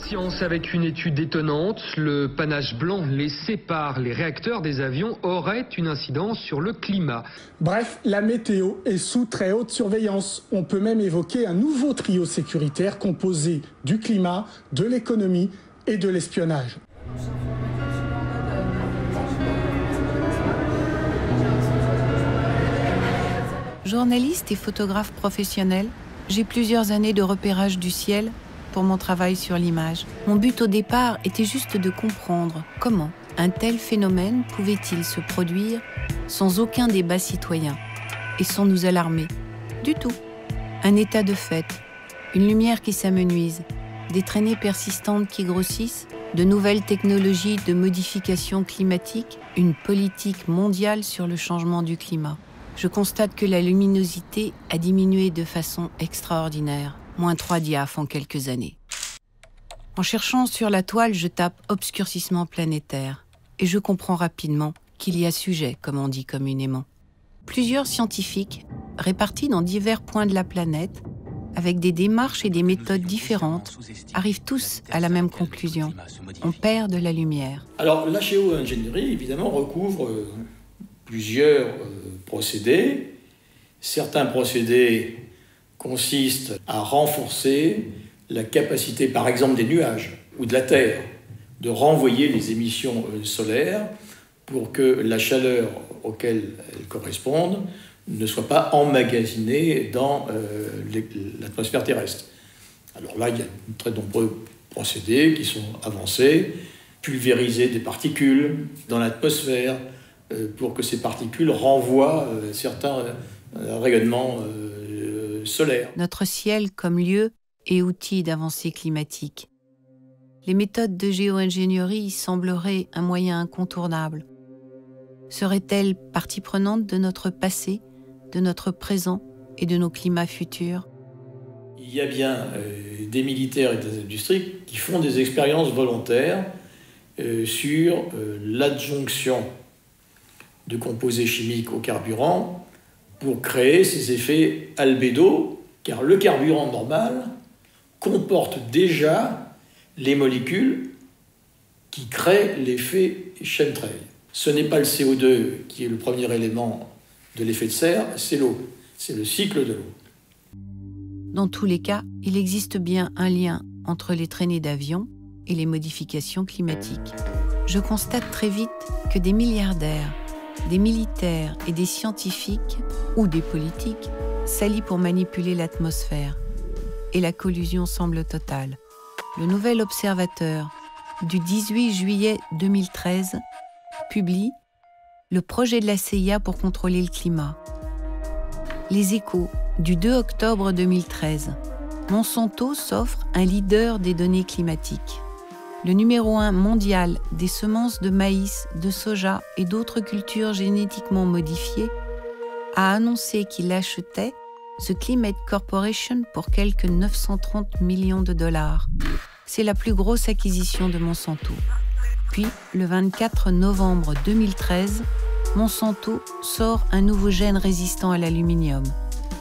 Science avec une étude étonnante. Le panache blanc laissé par les réacteurs des avions aurait une incidence sur le climat. Bref, la météo est sous très haute surveillance. On peut même évoquer un nouveau trio sécuritaire composé du climat, de l'économie et de l'espionnage. Journaliste et photographe professionnel, j'ai plusieurs années de repérage du ciel pour mon travail sur l'image. Mon but au départ était juste de comprendre comment un tel phénomène pouvait-il se produire sans aucun débat citoyen et sans nous alarmer. Du tout. Un état de fait, une lumière qui s'amenuise, des traînées persistantes qui grossissent, de nouvelles technologies de modification climatique, une politique mondiale sur le changement du climat. Je constate que la luminosité a diminué de façon extraordinaire, moins 3 diaphes en quelques années. En cherchant sur la toile, je tape « obscurcissement planétaire » et je comprends rapidement qu'il y a sujet, comme on dit communément. Plusieurs scientifiques, répartis dans divers points de la planète, avec des démarches et des méthodes différentes, arrivent tous à la même conclusion. On perd de la lumière. Alors la géo-ingénierie, évidemment, recouvre plusieurs procédés. Certains procédés consistent à renforcer la capacité, par exemple, des nuages ou de la Terre, de renvoyer les émissions solaires pour que la chaleur auquel elles correspondent ne soit pas emmagasinée dans l'atmosphère terrestre. Alors là, il y a de très nombreux procédés qui sont avancés. Pulvériser des particules dans l'atmosphère, pour que ces particules renvoient certains rayonnements solaires. Notre ciel comme lieu et outil d'avancée climatique. Les méthodes de géo-ingénierie sembleraient un moyen incontournable. Seraient-elles partie prenante de notre passé, de notre présent et de nos climats futurs ? Il y a bien des militaires et des industries qui font des expériences volontaires sur l'adjonction de composés chimiques au carburant pour créer ces effets albédo, car le carburant normal comporte déjà les molécules qui créent l'effet chemtrail. Ce n'est pas le CO2 qui est le premier élément de l'effet de serre, c'est l'eau, c'est le cycle de l'eau. Dans tous les cas, il existe bien un lien entre les traînées d'avions et les modifications climatiques. Je constate très vite que des milliardaires, des militaires et des scientifiques, ou des politiques, s'allient pour manipuler l'atmosphère. Et la collusion semble totale. Le Nouvel Observateur, du 18 juillet 2013, publie « Le projet de la CIA pour contrôler le climat ». Les Échos, du 2 octobre 2013, Monsanto s'offre un leader des données climatiques. Le numéro 1 mondial des semences de maïs, de soja et d'autres cultures génétiquement modifiées a annoncé qu'il achetait The Climate Corporation pour quelques 930 millions de dollars. C'est la plus grosse acquisition de Monsanto. Puis, le 24 novembre 2013, Monsanto sort un nouveau gène résistant à l'aluminium.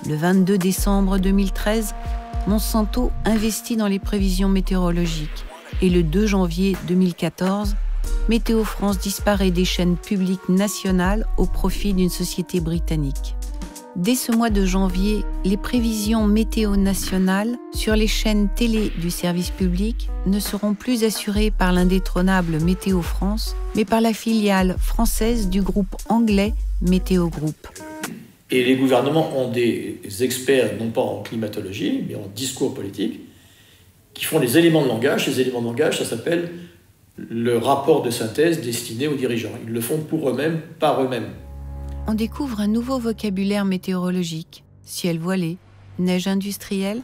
Le 22 décembre 2013, Monsanto investit dans les prévisions météorologiques. Et le 2 janvier 2014, Météo France disparaît des chaînes publiques nationales au profit d'une société britannique. Dès ce mois de janvier, les prévisions météo nationales sur les chaînes télé du service public ne seront plus assurées par l'indétrônable Météo France, mais par la filiale française du groupe anglais Météo Group. Et les gouvernements ont des experts, non pas en climatologie, mais en discours politique, qui font des éléments de langage. Ces éléments de langage, ça s'appelle le rapport de synthèse destiné aux dirigeants. Ils le font pour eux-mêmes, par eux-mêmes. On découvre un nouveau vocabulaire météorologique. Ciel voilé, neige industrielle,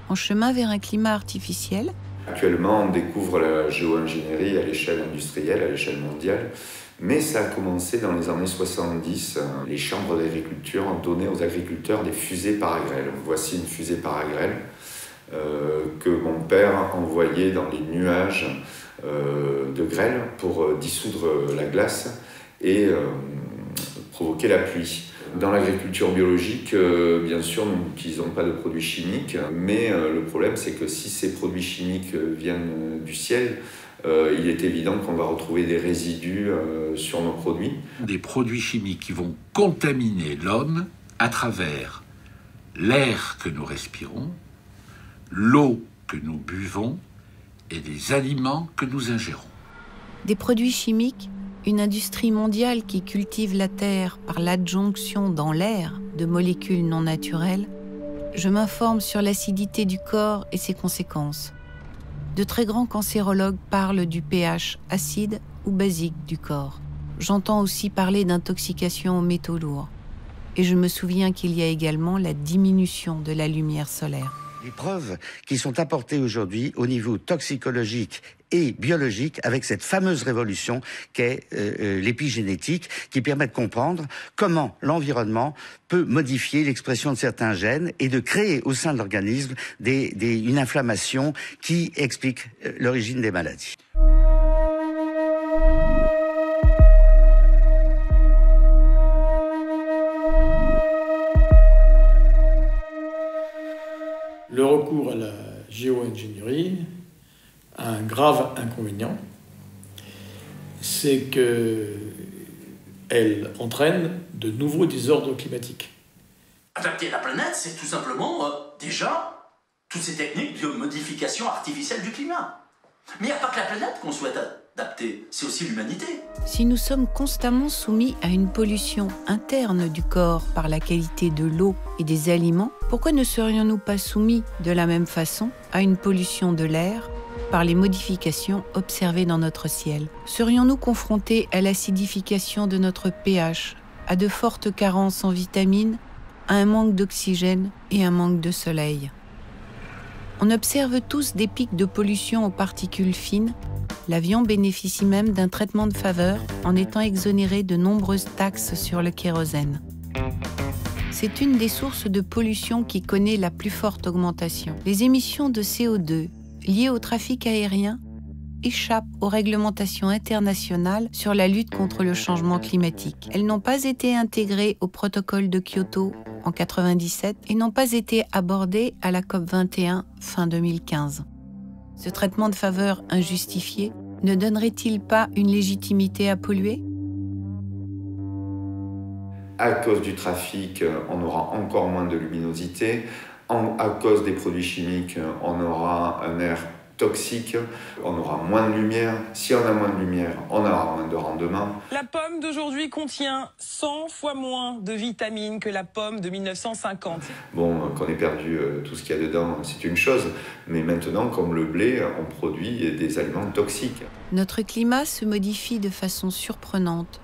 en chemin vers un climat artificiel. Actuellement, on découvre la géo-ingénierie à l'échelle industrielle, à l'échelle mondiale. Mais ça a commencé dans les années 70. Les chambres d'agriculture ont donné aux agriculteurs des fusées par grêle. Voici une fusée par grêle que mon père envoyait dans les nuages de grêle pour dissoudre la glace et provoquer la pluie. Dans l'agriculture biologique, bien sûr, nous n'utilisons pas de produits chimiques, mais le problème, c'est que si ces produits chimiques viennent du ciel, il est évident qu'on va retrouver des résidus sur nos produits. Des produits chimiques qui vont contaminer l'homme à travers l'air que nous respirons, l'eau que nous buvons et les aliments que nous ingérons. Des produits chimiques, une industrie mondiale qui cultive la terre par l'adjonction dans l'air de molécules non naturelles, je m'informe sur l'acidité du corps et ses conséquences. De très grands cancérologues parlent du pH acide ou basique du corps. J'entends aussi parler d'intoxication aux métaux lourds. Et je me souviens qu'il y a également la diminution de la lumière solaire. Les preuves qui sont apportées aujourd'hui au niveau toxicologique et biologique avec cette fameuse révolution qu'est l'épigénétique, qui permet de comprendre comment l'environnement peut modifier l'expression de certains gènes et de créer au sein de l'organisme une inflammation qui explique l'origine des maladies. Le recours à la géo-ingénierie a un grave inconvénient, c'est qu'elle entraîne de nouveaux désordres climatiques. Adapter la planète, c'est tout simplement, déjà, toutes ces techniques de modification artificielle du climat. Mais il n'y a pas que la planète qu'on souhaite adapter, c'est aussi l'humanité. Si nous sommes constamment soumis à une pollution interne du corps par la qualité de l'eau et des aliments, pourquoi ne serions-nous pas soumis de la même façon à une pollution de l'air par les modifications observées dans notre ciel? Serions-nous confrontés à l'acidification de notre pH, à de fortes carences en vitamines, à un manque d'oxygène et un manque de soleil? On observe tous des pics de pollution aux particules fines. L'avion bénéficie même d'un traitement de faveur en étant exonéré de nombreuses taxes sur le kérosène. C'est une des sources de pollution qui connaît la plus forte augmentation. Les émissions de CO2 liées au trafic aérien échappent aux réglementations internationales sur la lutte contre le changement climatique. Elles n'ont pas été intégrées au protocole de Kyoto en 1997 et n'ont pas été abordées à la COP21 fin 2015. Ce traitement de faveur injustifié ne donnerait-il pas une légitimité à polluer ? À cause du trafic, on aura encore moins de luminosité. À cause des produits chimiques, on aura un air toxique, on aura moins de lumière. Si on a moins de lumière, on aura moins de rendement. La pomme d'aujourd'hui contient 100 fois moins de vitamines que la pomme de 1950. Bon, qu'on ait perdu tout ce qu'il y a dedans, c'est une chose. Mais maintenant, comme le blé, on produit des aliments toxiques. Notre climat se modifie de façon surprenante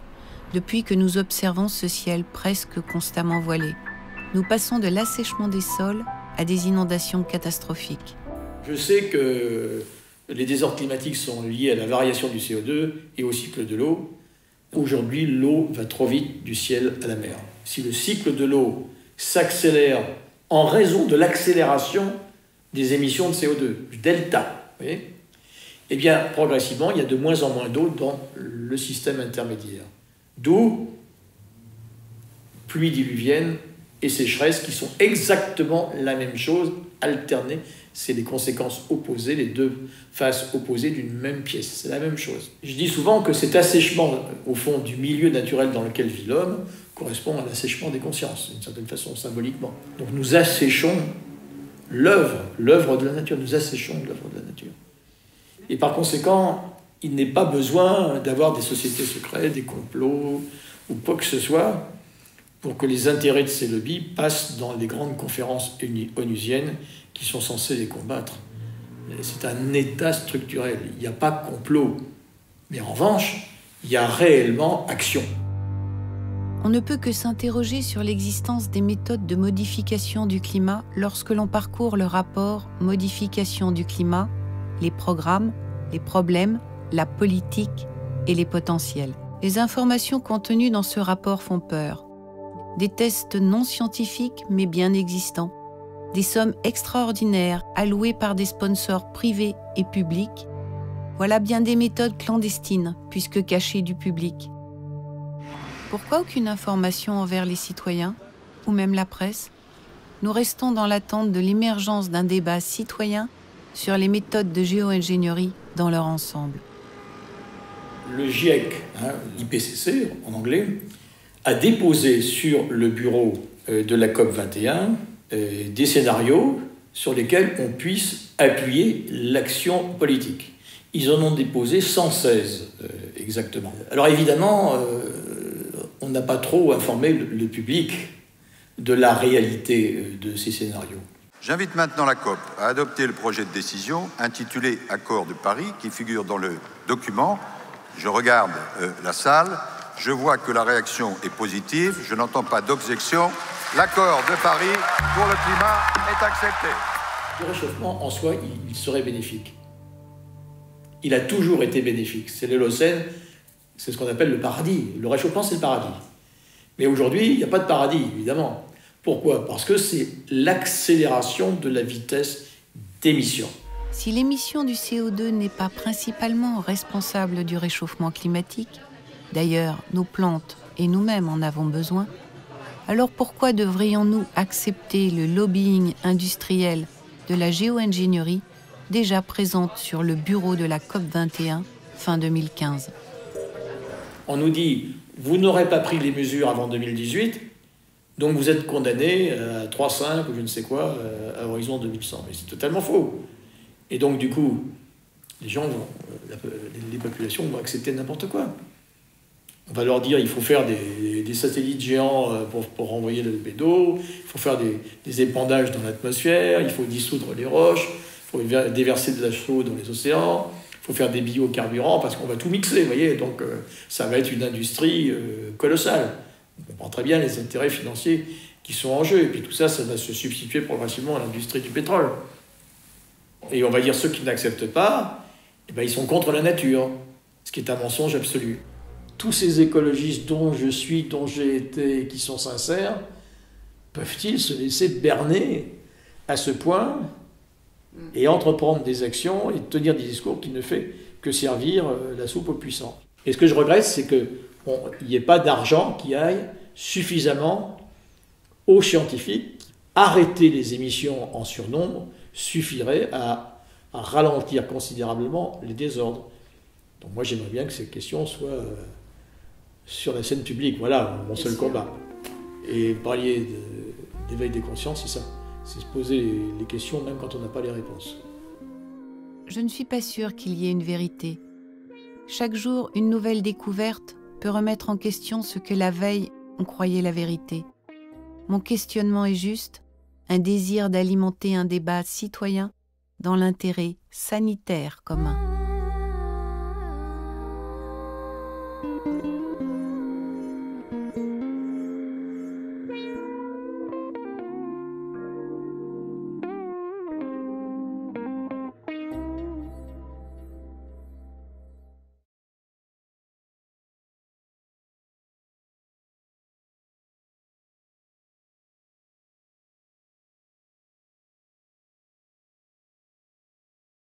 depuis que nous observons ce ciel presque constamment voilé. Nous passons de l'assèchement des sols à des inondations catastrophiques. Je sais que les désordres climatiques sont liés à la variation du CO2 et au cycle de l'eau. Aujourd'hui, l'eau va trop vite du ciel à la mer. Si le cycle de l'eau s'accélère en raison de l'accélération des émissions de CO2, du delta, vous voyez, eh bien, progressivement, il y a de moins en moins d'eau dans le système intermédiaire. D'où pluie diluvienne et sécheresse qui sont exactement la même chose, alternées. C'est les conséquences opposées, les deux faces opposées d'une même pièce. C'est la même chose. Je dis souvent que cet assèchement, au fond, du milieu naturel dans lequel vit l'homme, correspond à l'assèchement des consciences, d'une certaine façon, symboliquement. Donc nous asséchons l'œuvre de la nature. Nous asséchons l'œuvre de la nature. Et par conséquent, il n'est pas besoin d'avoir des sociétés secrètes, des complots, ou quoi que ce soit, pour que les intérêts de ces lobbies passent dans les grandes conférences onusiennes qui sont censées les combattre. C'est un état structurel. Il n'y a pas complot. Mais en revanche, il y a réellement action. On ne peut que s'interroger sur l'existence des méthodes de modification du climat lorsque l'on parcourt le rapport Modification du climat, les programmes, les problèmes, la politique et les potentiels. Les informations contenues dans ce rapport font peur. Des tests non scientifiques mais bien existants. Des sommes extraordinaires allouées par des sponsors privés et publics. Voilà bien des méthodes clandestines puisque cachées du public. Pourquoi aucune information envers les citoyens, ou même la presse? Nous restons dans l'attente de l'émergence d'un débat citoyen sur les méthodes de géo-ingénierie dans leur ensemble. Le GIEC, l'IPCC en anglais, a déposé sur le bureau de la COP21 des scénarios sur lesquels on puisse appuyer l'action politique. Ils en ont déposé 116 exactement. Alors évidemment, on n'a pas trop informé le public de la réalité de ces scénarios. J'invite maintenant la COP à adopter le projet de décision intitulé « Accord de Paris » qui figure dans le document. Je regarde la salle, je vois que la réaction est positive, je n'entends pas d'objection. L'accord de Paris pour le climat est accepté. Le réchauffement en soi, il serait bénéfique. Il a toujours été bénéfique. C'est l'Holocène, c'est ce qu'on appelle le paradis. Le réchauffement, c'est le paradis. Mais aujourd'hui, il n'y a pas de paradis, évidemment. Pourquoi? Parce que c'est l'accélération de la vitesse d'émission. Si l'émission du CO2 n'est pas principalement responsable du réchauffement climatique, d'ailleurs nos plantes et nous-mêmes en avons besoin, alors pourquoi devrions-nous accepter le lobbying industriel de la géo-ingénierie déjà présente sur le bureau de la COP21 fin 2015? On nous dit, vous n'aurez pas pris les mesures avant 2018, donc vous êtes condamné à 3,5 ou je ne sais quoi à horizon 2100. Mais c'est totalement faux. Et donc du coup, les gens les populations vont accepter n'importe quoi. On va leur dire il faut faire des satellites géants pour renvoyer l'albédo, il faut faire des épandages dans l'atmosphère, il faut dissoudre les roches, il faut déverser de la chaux dans les océans, il faut faire des biocarburants parce qu'on va tout mixer, vous voyez. Donc ça va être une industrie colossale. On comprend très bien les intérêts financiers qui sont en jeu. Et puis tout ça, ça va se substituer progressivement à l'industrie du pétrole. Et on va dire ceux qui n'acceptent pas, eh ben, ils sont contre la nature, ce qui est un mensonge absolu. Tous ces écologistes dont je suis, dont j'ai été, qui sont sincères, peuvent-ils se laisser berner à ce point et entreprendre des actions et tenir des discours qui ne fait que servir la soupe aux puissants? Et ce que je regrette, c'est qu'il n'y ait pas d'argent qui aille suffisamment aux scientifiques. Arrêter les émissions en surnombre suffirait à ralentir considérablement les désordres. Donc moi j'aimerais bien que ces questions soient sur la scène publique. Voilà mon seul combat. Et parler d'éveil des consciences, c'est ça. C'est se poser les questions même quand on n'a pas les réponses. Je ne suis pas sûre qu'il y ait une vérité. Chaque jour, une nouvelle découverte peut remettre en question ce que la veille on croyait la vérité. Mon questionnement est juste un désir d'alimenter un débat citoyen dans l'intérêt sanitaire commun.